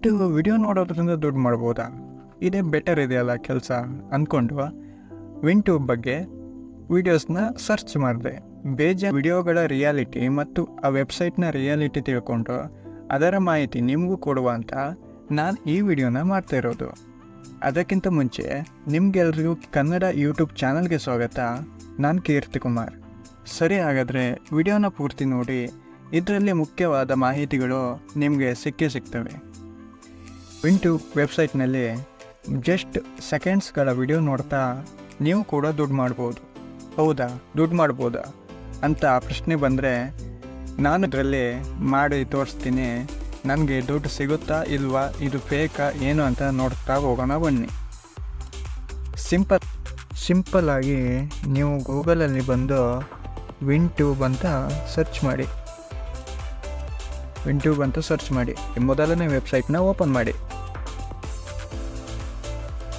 But video ನೋಡೋದ್ರಿಂದ ದುಡ್ಡು ಮಾಡ್ಬೋದಾ, ಇದೇ ಬೆಟರ್ ಇದೆಯಲ್ಲ ಕೆಲಸ ಅಂದ್ಕೊಂಡು ವಿಂಟ್ಯೂಬ್ ಬಗ್ಗೆ ವೀಡಿಯೋಸ್ನ ಸರ್ಚ್ ಮಾಡಿದೆ. ವಿಡಿಯೋಗಳ ರಿಯಾಲಿಟಿ ಮತ್ತು ಆ ವೆಬ್ಸೈಟ್ನ ರಿಯಾಲಿಟಿ ತಿಳ್ಕೊಂಡು ಅದರ ಮಾಹಿತಿ ನಿಮಗೂ ಕೊಡುವ ಅಂತ ನಾನು ಈ ವಿಡಿಯೋನ ಮಾಡ್ತಾ ಇರೋದು. ಅದಕ್ಕಿಂತ ಮುಂಚೆ ನಿಮಗೆಲ್ರಿಗೂ ಕನ್ನಡ ಯೂಟ್ಯೂಬ್ ಚಾನಲ್ಗೆ ಸ್ವಾಗತ. ನಾನು ಕೀರ್ತಿ ಕುಮಾರ್. ಸರಿ, ಹಾಗಾದರೆ ವಿಡಿಯೋನ ಪೂರ್ತಿ ನೋಡಿ. ಇದರಲ್ಲಿ ಮುಖ್ಯವಾದ ಮಾಹಿತಿಗಳು ನಿಮಗೆ ಸಿಗ್ತವೆ. ವಿಂಟ್ಯೂಬ್ ವೆಬ್ಸೈಟ್ನಲ್ಲಿ ಜಸ್ಟ್ ಸೆಕೆಂಡ್ಸ್ಗಳ ವಿಡಿಯೋ ನೋಡ್ತಾ ನೀವು ಕೂಡ ದುಡ್ಡು ಮಾಡ್ಬೋದು. ಹೌದಾ, ದುಡ್ಡು ಮಾಡ್ಬೋದಾ ಅಂತ ಪ್ರಶ್ನೆ ಬಂದರೆ ನಾನು ಇದರಲ್ಲಿ ಮಾಡಿ ತೋರಿಸ್ತೀನಿ. ನನಗೆ ದುಡ್ಡು ಸಿಗುತ್ತಾ ಇಲ್ವಾ, ಇದು ಫೇಕಾ ಏನು ಅಂತ ನೋಡ್ತಾ ಹೋಗೋಣ ಬನ್ನಿ. ಸಿಂಪಲ್ಲಾಗಿ ನೀವು ಗೂಗಲಲ್ಲಿ ಬಂದು ವಿಂಟ್ಯೂಬ್ ಅಂತ ಸರ್ಚ್ ಮಾಡಿ. ಮೊದಲನೇ ವೆಬ್ಸೈಟ್ನ ಓಪನ್ ಮಾಡಿ.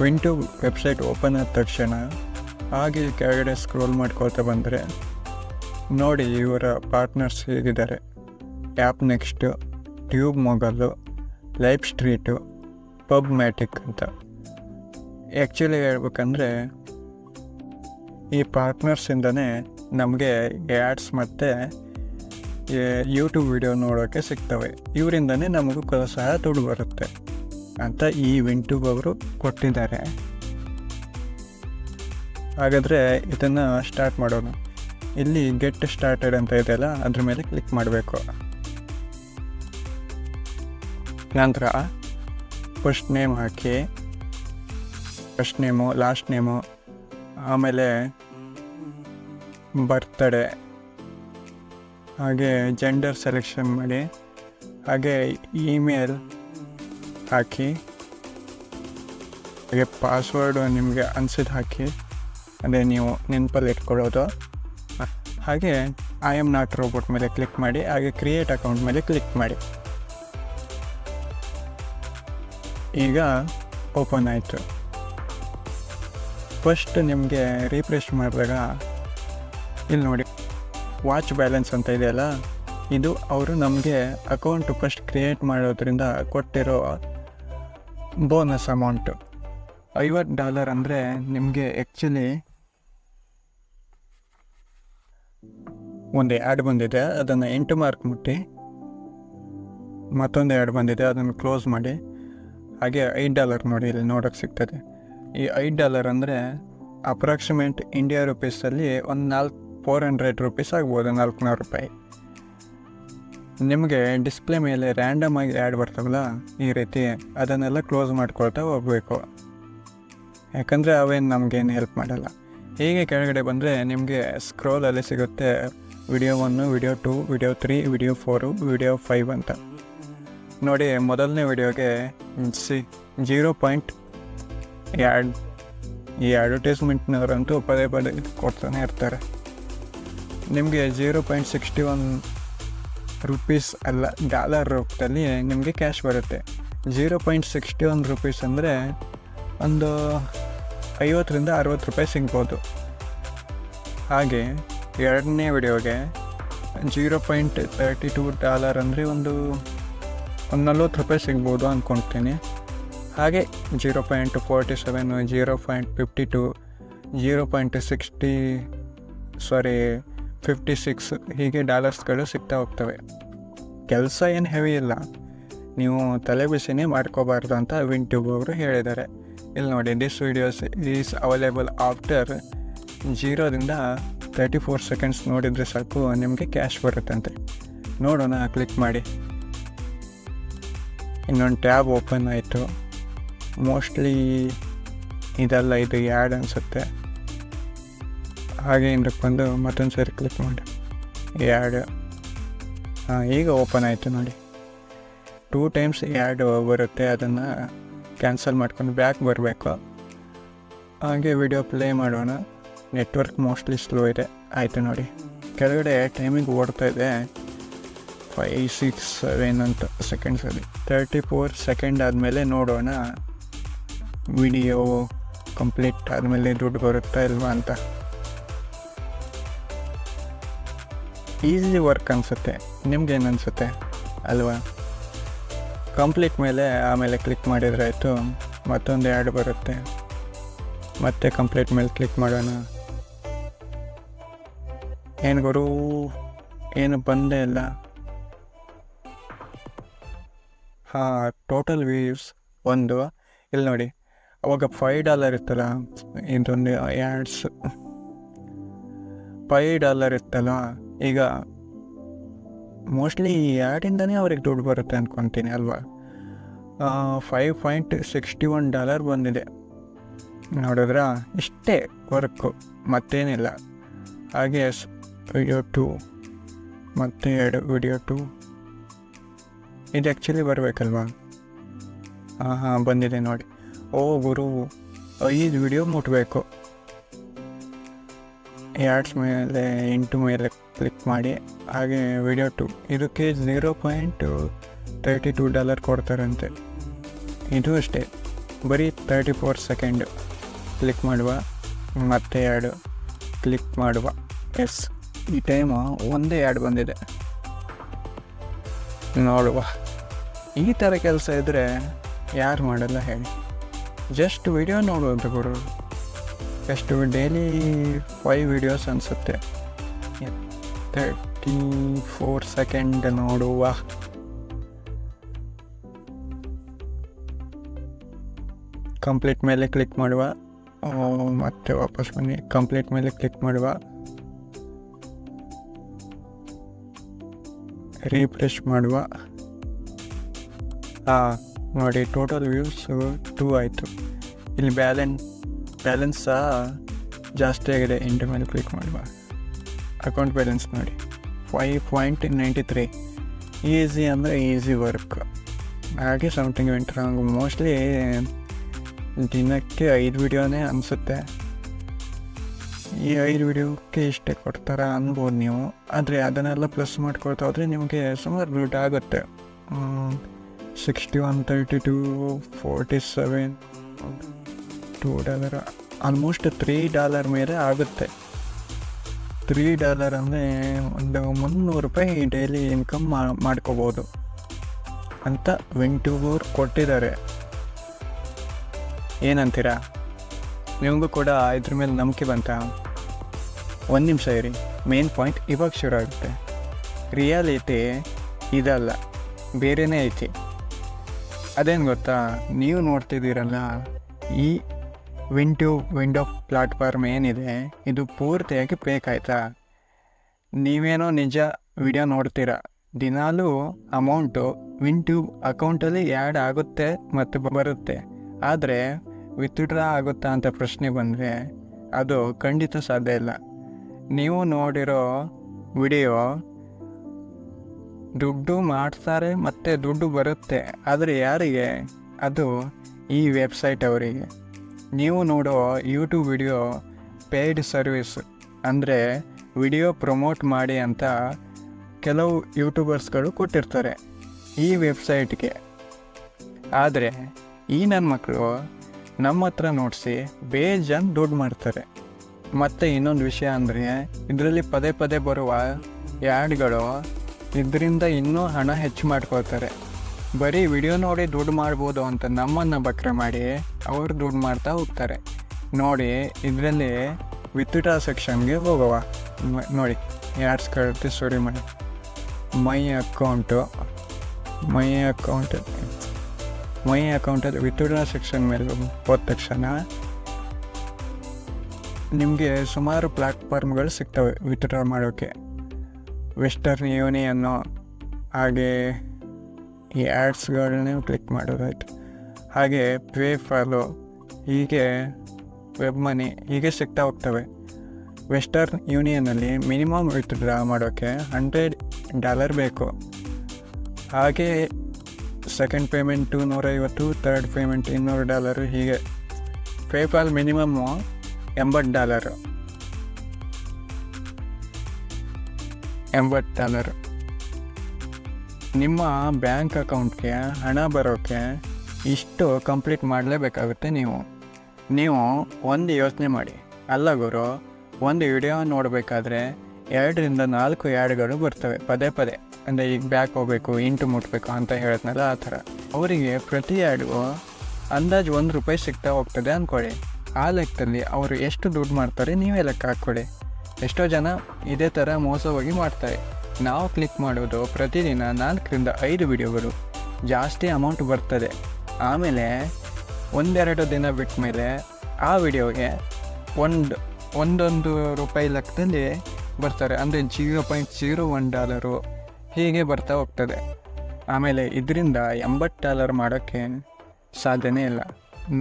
ವಿಂಟ್ಯೂಬ್ ವೆಬ್ಸೈಟ್ ಓಪನ್ ಆದ ತಕ್ಷಣ ಹಾಗೆ ಕೆಳಗಡೆ ಸ್ಕ್ರೋಲ್ ಮಾಡ್ಕೊಳ್ತಾ ಬಂದರೆ ನೋಡಿ, ಇವರ ಪಾರ್ಟ್ನರ್ಸ್ ಹೇಗಿದ್ದಾರೆ: app next, tube mogul, live stream, pub matic ಅಂತ. ಆ್ಯಕ್ಚುಲಿ ಹೇಳ್ಬೇಕಂದ್ರೆ ಈ ಪಾರ್ಟ್ನರ್ಸಿಂದನೇ ನಮಗೆ ಆ್ಯಡ್ಸ್ ಮತ್ತು ಯೂಟ್ಯೂಬ್ ವಿಡಿಯೋ ನೋಡೋಕ್ಕೆ ಸಿಗ್ತವೆ. ಇವರಿಂದನೇ ನಮಗೂ ಸಹ ದುಡ್ಡು ಬರುತ್ತೆ ಅಂತ ಈ ವಿಂಟ್ಯೂಬ್ ಅವರು ಕೊಟ್ಟಿದ್ದಾರೆ. ಹಾಗಾದರೆ ಇದನ್ನು ಸ್ಟಾರ್ಟ್ ಮಾಡೋಣ. ಇಲ್ಲಿ ಗೆಟ್ ಸ್ಟಾರ್ಟೆಡ್ ಅಂತ ಇದೆಯಲ್ಲ, ಅದ್ರ ಮೇಲೆ ಕ್ಲಿಕ್ ಮಾಡಬೇಕು. ನಂತರ ಫಸ್ಟ್ ನೇಮ್ ಹಾಕಿ, ಫಸ್ಟ್ ನೇಮು, ಲಾಸ್ಟ್ ನೇಮು, ಆಮೇಲೆ ಬರ್ತ್ಡೇ, ಹಾಗೆ ಜೆಂಡರ್ ಸೆಲೆಕ್ಷನ್ ಮಾಡಿ, ಹಾಗೆ ಇಮೇಲ್ ಹಾಕಿ, ಹಾಗೆ ಪಾಸ್ವರ್ಡು ನಿಮಗೆ ಅನಿಸಿದ್ದು ಹಾಕಿ, ಅದೇ ನೀವು ನೆನಪಲ್ಲಿ ಇಟ್ಕೊಳ್ಳೋದು. ಹಾಗೆ ಐ ಆಮ್ ನಾಟ್ ರೋಬೋಟ್ ಮೇಲೆ ಕ್ಲಿಕ್ ಮಾಡಿ, ಹಾಗೆ ಕ್ರಿಯೇಟ್ ಅಕೌಂಟ್ ಮೇಲೆ ಕ್ಲಿಕ್ ಮಾಡಿ. ಈಗ ಓಪನ್ ಆಯಿತು. ಫಸ್ಟ್ ನಿಮಗೆ ರೀಫ್ರೆಶ್ ಮಾಡಿದಾಗ ಇಲ್ಲಿ ನೋಡಿ, ವಾಚ್ ಬ್ಯಾಲೆನ್ಸ್ ಅಂತ ಇದೆಯಲ್ಲ, ಇದು ಅವರು ನಮಗೆ ಅಕೌಂಟು ಫಸ್ಟ್ ಕ್ರಿಯೇಟ್ ಮಾಡೋದ್ರಿಂದ ಕೊಟ್ಟಿರೋ ಬೋನಸ್ ಅಮೌಂಟು. $50 ಅಂದರೆ ನಿಮಗೆ ಆ್ಯಕ್ಚುಲಿ ಒಂದು ಆ್ಯಡ್ ಬಂದಿದೆ, ಅದನ್ನು 8 ಮಾರ್ಕ್ ಮುಟ್ಟಿ, ಮತ್ತೊಂದು ಆ್ಯಡ್ ಬಂದಿದೆ, ಅದನ್ನು ಕ್ಲೋಸ್ ಮಾಡಿ. ಹಾಗೆ $5 ನೋಡಿ, ಇಲ್ಲಿ ನೋಡೋಕ್ಕೆ ಸಿಗ್ತದೆ. ಈ $5 ಅಂದರೆ ಅಪ್ರಾಕ್ಸಿಮೇಟ್ ಇಂಡಿಯಾ ರುಪೀಸಲ್ಲಿ ಒಂದು 400 ರೂಪೀಸ್ ಆಗ್ಬೋದು, 400 ರೂಪಾಯಿ. ನಿಮಗೆ ಡಿಸ್ಪ್ಲೇ ಮೇಲೆ ರ್ಯಾಂಡಮ್ ಆಗಿ ಆ್ಯಡ್ ಬರ್ತಾವಲ್ಲ ಈ ರೀತಿ, ಅದನ್ನೆಲ್ಲ ಕ್ಲೋಸ್ ಮಾಡ್ಕೊಳ್ತಾ ಹೋಗಬೇಕು. ಯಾಕಂದರೆ ಅವೇನು ನಮಗೇನು ಹೆಲ್ಪ್ ಮಾಡಲ್ಲ. ಹೀಗೆ ಕೆಳಗಡೆ ಬಂದರೆ ನಿಮಗೆ ಸ್ಕ್ರೋಲಲ್ಲಿ ಸಿಗುತ್ತೆ video 1, video 2, video 3, video 4, video 5 ಅಂತ. ನೋಡಿ, ಮೊದಲನೇ ವಿಡಿಯೋಗೆ 0. ಆ್ಯಡ್, ಈ ಅಡ್ವರ್ಟೈಸ್ಮೆಂಟ್ನವರಂತೂ ಪದೇ ಕೊಡ್ತಾನೆ ಇರ್ತಾರೆ. ನಿಮಗೆ 0.61 ರೂಪೀಸ್ ಅಲ್ಲ, ಡಾಲರ್ ರೂಪದಲ್ಲಿ ನಿಮಗೆ ಕ್ಯಾಶ್ ಬರುತ್ತೆ. 0.61 ರೂಪೀಸ್ ಅಂದರೆ ಒಂದು 50ರಿಂದ 60 ರೂಪಾಯಿ ಸಿಗ್ಬೋದು. ಹಾಗೆ ಎರಡನೇ ವಿಡಿಯೋಗೆ $0.32 ಅಂದರೆ ಒಂದು 40 ರೂಪಾಯಿ ಸಿಗ್ಬೋದು ಅಂದ್ಕೊಳ್ತೀನಿ. ಹಾಗೆ 0.47, 0.52, 56 ಹೀಗೆ ಡಾಲರ್ಸ್ಗಳು ಸಿಗ್ತಾ ಹೋಗ್ತವೆ. ಕೆಲಸ ಏನು ಹೆವಿ ಇಲ್ಲ, ನೀವು ತಲೆ ಬಿಸಿನೇ ಮಾಡ್ಕೋಬಾರ್ದು ಅಂತ ವಿಂಟ್ಯೂಬ್ ಅವರು ಹೇಳಿದ್ದಾರೆ. ಇಲ್ಲಿ ನೋಡಿ, this videos is available after 0ರಿಂದ 34 ಸೆಕೆಂಡ್ಸ್ ನೋಡಿದರೆ ಸಾಕು, ನಿಮಗೆ ಕ್ಯಾಶ್ ಬರುತ್ತಂತೆ. ನೋಡೋಣ, ಕ್ಲಿಕ್ ಮಾಡಿ. ಇನ್ನೊಂದು ಟ್ಯಾಬ್ ಓಪನ್ ಆಯಿತು. ಮೋಸ್ಟ್ಲಿ ಇದೆಲ್ಲ, ಇದು ಆ್ಯಡ್ ಅನಿಸುತ್ತೆ. ಹಾಗೆ ಇಂದಕ್ಕೆ ಬಂದು ಮತ್ತೊಂದು ಸರಿ ಕ್ಲಿಕ್ ಮಾಡಿ, ಆ್ಯಡ್. ಈಗ ಓಪನ್ ಆಯಿತು ನೋಡಿ. 2 ಟೈಮ್ಸ್ ಆ್ಯಡ್ ಬರುತ್ತೆ, ಅದನ್ನು ಕ್ಯಾನ್ಸಲ್ ಮಾಡ್ಕೊಂಡು ಬ್ಯಾಕ್ ಬರಬೇಕು. ಹಾಗೆ ವಿಡಿಯೋ ಪ್ಲೇ ಮಾಡೋಣ. ನೆಟ್ವರ್ಕ್ ಮೋಸ್ಟ್ಲಿ ಸ್ಲೋ ಇದೆ. ಆಯಿತು ನೋಡಿ, ಕೆಳಗಡೆ ಟೈಮಿಂಗ್ ಓಡ್ತಾ ಇದೆ 5, 6, 7 ಅಂತ ಸೆಕೆಂಡ್ಸಲ್ಲಿ. 34 ಸೆಕೆಂಡ್ ಆದಮೇಲೆ ನೋಡೋಣ ವಿಡಿಯೋ ಕಂಪ್ಲೀಟ್ ಆದಮೇಲೆ ದುಡ್ಡು ಬರುತ್ತಾ ಇಲ್ವಾ ಅಂತ. ಈಸಿ ವರ್ಕ್ ಅನಿಸುತ್ತೆ, ನಿಮ್ಗೇನು ಅನಿಸುತ್ತೆ ಅಲ್ವಾ? ಕಂಪ್ಲೀಟ್ ಮೇಲೆ ಆಮೇಲೆ ಕ್ಲಿಕ್ ಮಾಡಿದರೆ ಆಯಿತು. ಮತ್ತೊಂದು ಆ್ಯಡ್ ಬರುತ್ತೆ. ಮತ್ತೆ ಕಂಪ್ಲೀಟ್ ಮೇಲೆ ಕ್ಲಿಕ್ ಮಾಡೋಣ. ಏನು ಗುರು, ಏನು ಬಂದೇ ಇಲ್ಲ. ಹಾಂ, ಟೋಟಲ್ ವ್ಯೂಸ್ ಒಂದು ಇಲ್ಲಿ ನೋಡಿ. ಅವಾಗ $5 ಇತ್ತಲ್ಲ, ಇದೊಂದು ಆ್ಯಡ್ಸ್ $5 ಇತ್ತಲ್ಲ. ಈಗ ಮೋಸ್ಟ್ಲಿ ಈ ಆ್ಯಡಿಂದನೇ ಅವ್ರಿಗೆ ದುಡ್ಡು ಬರುತ್ತೆ ಅಂದ್ಕೊತೀನಿ ಅಲ್ವಾ. $5.61 ಬಂದಿದೆ. ನೋಡಿದ್ರಾ, ಇಷ್ಟೇ ವರ್ಕು, ಮತ್ತೇನಿಲ್ಲ. ಹಾಗೆ ವಿಡಿಯೋ 2 ಮತ್ತೆ 2 ವಿಡಿಯೋ 2 ಇದು ಆ್ಯಕ್ಚುಲಿ ಬರಬೇಕಲ್ವಾ. ಹಾಂ ಬಂದಿದೆ ನೋಡಿ. ಓ ಗುರು, 5 ವಿಡಿಯೋ ಮುಟ್ಟಬೇಕು. ಆ್ಯಡ್ಸ್ ಮೇಲೆ 8 ಮೇಲೆ ಕ್ಲಿಕ್ ಮಾಡಿ. ಹಾಗೆ ವಿಡಿಯೋ 2 ಇದಕ್ಕೆ $0.32 ಕೊಡ್ತಾರಂತೆ. ಇದು ಅಷ್ಟೇ, ಬರೀ 34 ಸೆಕೆಂಡ್. ಕ್ಲಿಕ್ ಮಾಡುವ, ಮತ್ತೆ ಆ್ಯಡ್ ಕ್ಲಿಕ್ ಮಾಡುವ. ಎಸ್, ಈ ಟೈಮು ಒಂದೇ ಆ್ಯಡ್ ಬಂದಿದೆ. ನೋಡುವ, ಈ ಥರ ಕೆಲಸ ಇದ್ದರೆ ಯಾರು ಮಾಡಲ್ಲ ಹೇಳಿ. ಜಸ್ಟ್ ವಿಡಿಯೋ ನೋಡೋದು ಗುರು. ಎಷ್ಟು ಡೈಲಿ 5 ವಿಡಿಯೋಸ್ ಅನಿಸುತ್ತೆ. 34 ಸೆಕೆಂಡ್ ನೋಡುವ. ಕಂಪ್ಲೀಟ್ ಮೇಲೆ ಕ್ಲಿಕ್ ಮಾಡುವ. ಮತ್ತೆ ವಾಪಸ್ ಬನ್ನಿ. ಕಂಪ್ಲೀಟ್ ಮೇಲೆ ಕ್ಲಿಕ್ ಮಾಡುವ. ರೀಫ್ರೆಶ್ ಮಾಡುವ. ನೋಡಿ, ಟೋಟಲ್ ವ್ಯೂಸ್ 2 ಆಯಿತು. ಇಲ್ಲಿ ಬ್ಯಾಲೆನ್ಸ್ ಸಹ ಜಾಸ್ತಿ ಆಗಿದೆ. ಇಂಟು ಮೇಲೆ ಕ್ಲಿಕ್ ಮಾಡುವ. ಅಕೌಂಟ್ ಬ್ಯಾಲೆನ್ಸ್ ನೋಡಿ, 5.93. ಈಸಿ ಅಂದರೆ ಈಸಿ ವರ್ಕ್. ಹಾಗೆ ಸಮಥಿಂಗ್ ವೆಂಟ್ ರಾಂಗ್. ಮೋಸ್ಟ್ಲಿ ದಿನಕ್ಕೆ 5 ವಿಡಿಯೋನೇ ಅನಿಸುತ್ತೆ. ಈ 5 ವಿಡಿಯೋಕ್ಕೆ ಇಷ್ಟೇ ಕೊಡ್ತಾರ ಅನ್ಬೋದು ನೀವು. ಆದರೆ ಅದನ್ನೆಲ್ಲ ಪ್ಲಸ್ ಮಾಡ್ಕೊಳ್ತಾ ಹೋದರೆ ನಿಮಗೆ ಸುಮಾರು ದುಡ್ಡು ಆಗುತ್ತೆ. 61, 32, 47, $2, ಆಲ್ಮೋಸ್ಟ್ $3 ಮೇಲೆ ಆಗುತ್ತೆ. $3 ಅಂದರೆ ಒಂದು $300 ಡೈಲಿ ಇನ್ಕಮ್ ಮಾಡ್ಕೋಬೋದು ಅಂತ ವೆಂಟೂರ್ ಕೊಟ್ಟಿದ್ದಾರೆ. ಏನಂತೀರಾ? ನಿಮಗೂ ಕೂಡ ಇದ್ರ ಮೇಲೆ ನಂಬಿಕೆ ಬಂತ? ಒಂದು ನಿಮಿಷ ಇರಿ, ಮೇನ್ ಪಾಯಿಂಟ್ ಇವಾಗ ಶುರು ಆಗುತ್ತೆ. ರಿಯಾಲಿಟಿ ಇದಲ್ಲ, ಬೇರೆಯೇ ಐತಿ. ಅದೇನು ಗೊತ್ತಾ, ನೀವು ನೋಡ್ತಿದ್ದೀರಲ್ಲ, ಈ ವಿಂಡೋ ಪ್ಲಾಟ್ಫಾರ್ಮ್ ಏನಿದೆ, ಇದು ಪೂರ್ತಿಯಾಗಿ ಫೇಕ್ ಆಯಿತಾ. ನೀವೇನೋ ನಿಜ ವಿಡಿಯೋ ನೋಡ್ತೀರ, ದಿನಾಲೂ ಅಮೌಂಟು ವಿಂಟ್ಯೂಬ್ ಅಕೌಂಟಲ್ಲಿ ಆ್ಯಡ್ ಆಗುತ್ತೆ ಮತ್ತು ಬರುತ್ತೆ. ಆದರೆ ವಿತ್ಡ್ರಾ ಆಗುತ್ತಾ ಅಂತ ಪ್ರಶ್ನೆ ಬಂದರೆ ಅದು ಖಂಡಿತ ಸಾಧ್ಯ ಇಲ್ಲ. ನೀವು ನೋಡಿರೋ ವಿಡಿಯೋ ದುಡ್ಡು ಮಾಡ್ತಾರೆ ಮತ್ತು ದುಡ್ಡು ಬರುತ್ತೆ. ಆದರೆ ಯಾರಿಗೆ? ಅದು ಈ ವೆಬ್ಸೈಟ್ ಅವರಿಗೆ. ನೀವು ನೋಡೋ ಯೂಟ್ಯೂಬ್ ವಿಡಿಯೋ ಪೇಯ್ಡ್ ಸರ್ವಿಸ್, ಅಂದರೆ ವಿಡಿಯೋ ಪ್ರಮೋಟ್ ಮಾಡಿ ಅಂತ ಕೆಲವು ಯೂಟ್ಯೂಬರ್ಸ್ಗಳು ಕೊಟ್ಟಿರ್ತಾರೆ ಈ ವೆಬ್ಸೈಟ್ಗೆ. ಆದರೆ ಈ ನನ್ನ ಮಕ್ಕಳು ನಮ್ಮ ಹತ್ರ ನೋಡಿಸಿ ಬೇಜಾನ್ ದುಡ್ಡು ಮಾಡ್ತಾರೆ. ಮತ್ತು ಇನ್ನೊಂದು ವಿಷಯ ಅಂದರೆ, ಇದರಲ್ಲಿ ಪದೇ ಪದೇ ಬರುವ ಆ್ಯಡ್ಗಳು ಇದರಿಂದ ಇನ್ನೂ ಹಣ ಹೆಚ್ಚು ಮಾಡ್ಕೋತಾರೆ. ಬರೀ ವಿಡಿಯೋ ನೋಡಿ ದುಡ್ಡು ಮಾಡ್ಬೋದು ಅಂತ ನಮ್ಮನ್ನು ಬಕ್ರ ಮಾಡಿ ಅವರು ದುಡ್ಡು ಮಾಡ್ತಾ ಹೋಗ್ತಾರೆ. ನೋಡಿ, ಇದರಲ್ಲಿ ವಿತ್ಡ್ರಾ ಸೆಕ್ಷನ್ಗೆ ಹೋಗುವ. ನೋಡಿ, ಆ್ಯಡ್ಸ್ ಕಳಿಸಿ ಸ್ಟೋರಿ ಮಾಡಿ. ಮೈ ಅಕೌಂಟಲ್ಲಿ ವಿತ್ಡ್ರಾ ಸೆಕ್ಷನ್ ಮೇಲೆ ಹೋದ ತಕ್ಷಣ ನಿಮಗೆ ಸುಮಾರು ಪ್ಲ್ಯಾಟ್ಫಾರ್ಮ್ಗಳು ಸಿಗ್ತವೆ ವಿತ್ಡ್ರಾ ಮಾಡೋಕ್ಕೆ. ವೆಸ್ಟರ್ನ್ ಯೂನಿಯನ್ನು, ಹಾಗೆ ಈ ಆ್ಯಡ್ಸ್ಗಳನ್ನೇ ಕ್ಲಿಕ್ ಮಾಡೋದಾಯ್ತು. ಹಾಗೆ ಪೇಪಾಲು, ಹೀಗೆ ವೆಬ್ ಮನಿ, ಹೀಗೆ ಸಿಗ್ತಾ ಹೋಗ್ತವೆ. ವೆಸ್ಟರ್ನ್ ಯೂನಿಯನಲ್ಲಿ ಮಿನಿಮಮ್ ವಿತ್ಡ್ರಾ ಮಾಡೋಕ್ಕೆ $100 ಬೇಕು. ಹಾಗೆ ಸೆಕೆಂಡ್ ಪೇಮೆಂಟ್ $150, ಥರ್ಡ್ ಪೇಮೆಂಟ್ $200, ಹೀಗೆ. PayPal minimum $80. ನಿಮ್ಮ ಬ್ಯಾಂಕ್ ಅಕೌಂಟ್ಗೆ ಹಣ ಬರೋಕ್ಕೆ ಇಷ್ಟು ಕಂಪ್ಲೀಟ್ ಮಾಡಲೇಬೇಕಾಗುತ್ತೆ. ನೀವು ಒಂದು ಯೋಚನೆ ಮಾಡಿ. ಅಲ್ಲ ಗುರು, ಒಂದು ವಿಡಿಯೋ ನೋಡಬೇಕಾದ್ರೆ 2 ರಿಂದ 4 ಆ್ಯಡ್ಗಳು ಬರ್ತವೆ ಪದೇ ಪದೇ. ಅಂದರೆ ಈಗ ಬ್ಯಾಕ್ ಹೋಗಬೇಕು ಇಂಟು ಮುಟ್ಬೇಕು ಅಂತ ಹೇಳಿದ್ನಲ್ಲ ಆ ಥರ. ಅವರಿಗೆ ಪ್ರತಿ ಆ್ಯಡು ಅಂದಾಜು ₹1 ಸಿಗ್ತಾ ಹೋಗ್ತದೆ ಅಂದ್ಕೊಳ್ಳಿ. ಆ ಲೆಕ್ಕದಲ್ಲಿ ಅವರು ಎಷ್ಟು ದುಡ್ಡು ಮಾಡ್ತಾರೆ ನೀವೇ ಲೆಕ್ಕ ಹಾಕ್ಕೊಳ್ಳಿ. ಎಷ್ಟೋ ಜನ ಇದೇ ಥರ ಮೋಸ ಹೋಗಿ ಮಾಡ್ತಾರೆ. ನಾವು ಕ್ಲಿಕ್ ಮಾಡೋದು ಪ್ರತಿದಿನ 4ರಿಂದ 5 ವಿಡಿಯೋಗಳು, ಜಾಸ್ತಿ ಅಮೌಂಟ್ ಬರ್ತದೆ. ಆಮೇಲೆ 1-2 ದಿನ ಬಿಟ್ಟ ಮೇಲೆ ಆ ವಿಡಿಯೋಗೆ $1 ಲೆಕ್ಕದಲ್ಲಿ ಬರ್ತಾರೆ. ಅಂದರೆ $0.01 ಹೀಗೆ ಬರ್ತಾ ಹೋಗ್ತದೆ. ಆಮೇಲೆ ಇದರಿಂದ $80 ಮಾಡೋಕ್ಕೆ ಸಾಧ್ಯನೇ ಇಲ್ಲ.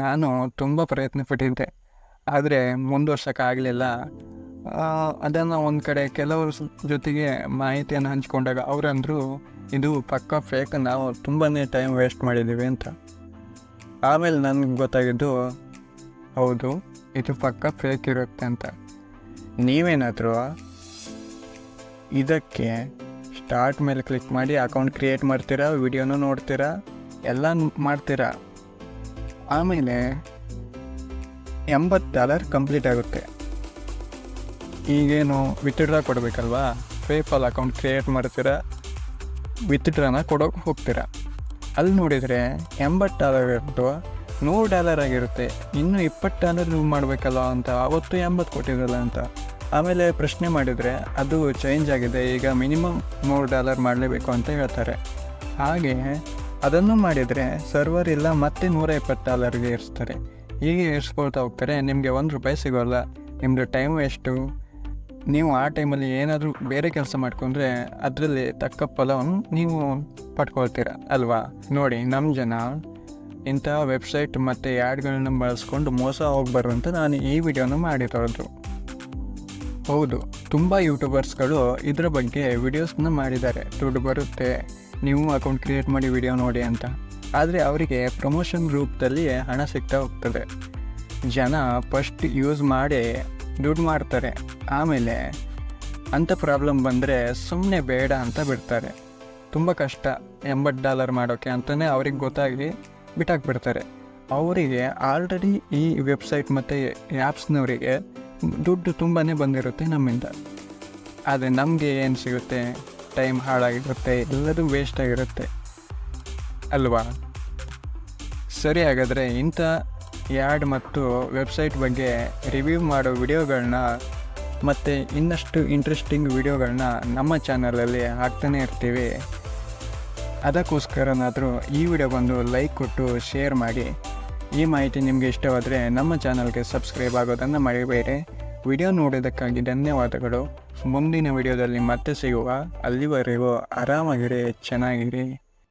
ನಾನು ತುಂಬ ಪ್ರಯತ್ನ ಪಟ್ಟಿದ್ದೆ, ಆದರೆ ಮುಂದುವರ್ಸೋಕ್ಕಾಗಲಿಲ್ಲ. ಅದನ್ನು ಒಂದು ಕಡೆ ಕೆಲವ್ರ ಜೊತೆಗೆ ಮಾಹಿತಿಯನ್ನು ಹಂಚ್ಕೊಂಡಾಗ ಅವರಂದರು ಇದು ಪಕ್ಕಾ ಫೇಕ್, ನಾವು ತುಂಬಾ ಟೈಮ್ ವೇಸ್ಟ್ ಮಾಡಿದ್ದೀವಿ ಅಂತ. ಆಮೇಲೆ ನನಗೆ ಗೊತ್ತಾಗಿದ್ದು ಹೌದು ಇದು ಪಕ್ಕಾ ಫೇಕ್ ಇರುತ್ತೆ ಅಂತ. ನೀವೇನಾದರೂ ಇದಕ್ಕೆ ಸ್ಟಾರ್ಟ್ ಮೇಲೆ ಕ್ಲಿಕ್ ಮಾಡಿ ಅಕೌಂಟ್ ಕ್ರಿಯೇಟ್ ಮಾಡ್ತೀರಾ, ವಿಡಿಯೋನೂ ನೋಡ್ತೀರಾ, ಎಲ್ಲ ಮಾಡ್ತೀರಾ. ಆಮೇಲೆ $80 ಕಂಪ್ಲೀಟ್ ಆಗುತ್ತೆ. ಈಗೇನು ವಿತ್ಡ್ರಾ ಕೊಡಬೇಕಲ್ವಾ, ಪೇಪಾಲ್ ಅಕೌಂಟ್ ಕ್ರಿಯೇಟ್ ಮಾಡ್ತೀರಾ, ವಿತ್ಡ್ರಾನ ಕೊಡೋಕೆ ಹೋಗ್ತೀರಾ. ಅಲ್ಲಿ ನೋಡಿದರೆ $80 ಇರ್ತು $100 ಆಗಿರುತ್ತೆ. ಇನ್ನೂ $20 ನೀವು ಮಾಡಬೇಕಲ್ಲ ಅಂತ. ಅವತ್ತು 80 ಕೊಟ್ಟಿರಲ್ಲ ಅಂತ. ಆಮೇಲೆ ಪ್ರಶ್ನೆ ಮಾಡಿದರೆ ಅದು ಚೇಂಜ್ ಆಗಿದೆ, ಈಗ ಮಿನಿಮಮ್ $100 ಮಾಡಲೇಬೇಕು ಅಂತ ಹೇಳ್ತಾರೆ. ಹಾಗೆ ಅದನ್ನು ಮಾಡಿದರೆ ಸರ್ವರ್ ಇಲ್ಲ, ಮತ್ತೆ $120ಗೆ ಏರಿಸ್ತಾರೆ. ಹೀಗೆ ಏರಿಸ್ಕೊಳ್ತಾ ಹೋಗ್ತಾರೆ. ನಿಮಗೆ $1 ಸಿಗೋಲ್ಲ, ನಿಮ್ಮದು ಟೈಮ್ ವೇಸ್ಟು. ನೀವು ಆ ಟೈಮಲ್ಲಿ ಏನಾದರೂ ಬೇರೆ ಕೆಲಸ ಮಾಡ್ಕೊಂಡ್ರೆ ಅದರಲ್ಲಿ ತಕ್ಕ ಫಲವನ್ನು ನೀವು ಪಡ್ಕೊಳ್ತೀರ ಅಲ್ವಾ. ನೋಡಿ, ನಮ್ಮ ಜನ ಇಂಥ ವೆಬ್ಸೈಟ್ ಮತ್ತು ಆ್ಯಡ್ಗಳನ್ನ ಬಳಸ್ಕೊಂಡು ಮೋಸ ಹೋಗ್ಬಾರ್ದು ಅಂತ ನಾನು ಈ ವಿಡಿಯೋನ ಮಾಡಿರೋದು. ಹೌದು, ತುಂಬ ಯೂಟ್ಯೂಬರ್ಸ್ಗಳು ಇದರ ಬಗ್ಗೆ ವಿಡಿಯೋಸ್ನ ಮಾಡಿದ್ದಾರೆ. ದುಡ್ಡು ಬರುತ್ತೆ, ನೀವು ಅಕೌಂಟ್ ಕ್ರಿಯೇಟ್ ಮಾಡಿ ವಿಡಿಯೋ ನೋಡಿ ಅಂತ. ಆದರೆ ಅವರಿಗೆ ಪ್ರಮೋಷನ್ ರೂಪದಲ್ಲಿ ಹಣ ಸಿಗ್ತಾ ಹೋಗ್ತದೆ. ಜನ ಫಸ್ಟ್ ಯೂಸ್ ಮಾಡಿ ದುಡ್ಡು ಮಾಡ್ತಾರೆ. ಆಮೇಲೆ ಅಂಥ ಪ್ರಾಬ್ಲಮ್ ಬಂದರೆ ಸುಮ್ಮನೆ ಬೇಡ ಅಂತ ಬಿಡ್ತಾರೆ. ತುಂಬ ಕಷ್ಟ $80 ಮಾಡೋಕ್ಕೆ ಅಂತಲೇ ಅವ್ರಿಗೆ ಗೊತ್ತಾಗಿ ಬಿಟ್ಟಾಕ್ಬಿಡ್ತಾರೆ. ಅವರಿಗೆ ಆಲ್ರೆಡಿ ಈ ವೆಬ್ಸೈಟ್ ಮತ್ತು ಆ್ಯಪ್ಸ್ನವರಿಗೆ ದುಡ್ಡು ತುಂಬಾ ಬಂದಿರುತ್ತೆ ನಮ್ಮಿಂದ. ಆದರೆ ನಮಗೆ ಏನು ಸಿಗುತ್ತೆ, ಟೈಮ್ ಹಾಳಾಗಿರುತ್ತೆ, ಎಲ್ಲದೂ ವೇಸ್ಟ್ ಆಗಿರುತ್ತೆ ಅಲ್ವಾ. ಸರಿ, ಹಾಗಾದರೆ ಇಂಥ ಆ್ಯಡ್ ಮತ್ತು ವೆಬ್ಸೈಟ್ ಬಗ್ಗೆ ರಿವ್ಯೂ ಮಾಡೋ ವಿಡಿಯೋಗಳನ್ನ ಮತ್ತು ಇನ್ನಷ್ಟು ಇಂಟ್ರೆಸ್ಟಿಂಗ್ ವಿಡಿಯೋಗಳನ್ನ ನಮ್ಮ ಚಾನಲಲ್ಲಿ ಹಾಕ್ತಾನೆ ಇರ್ತೀವಿ. ಅದಕ್ಕೋಸ್ಕರನಾದರೂ ಈ ವಿಡಿಯೋಗೊಂದು ಲೈಕ್ ಕೊಟ್ಟು ಶೇರ್ ಮಾಡಿ. ಈ ಮಾಹಿತಿ ನಿಮಗೆ ಇಷ್ಟವಾದರೆ ನಮ್ಮ ಚಾನಲ್ಗೆ ಸಬ್ಸ್ಕ್ರೈಬ್ ಆಗೋದನ್ನು ಮರಿಬೇಡಿ. ವಿಡಿಯೋ ನೋಡೋದಕ್ಕಾಗಿ ಧನ್ಯವಾದಗಳು. ಮುಂದಿನ ವಿಡಿಯೋದಲ್ಲಿ ಮತ್ತೆ ಸಿಗುವ. ಅಲ್ಲಿವರೆಗೂ ಆರಾಮಾಗಿರಿ, ಚೆನ್ನಾಗಿರಿ.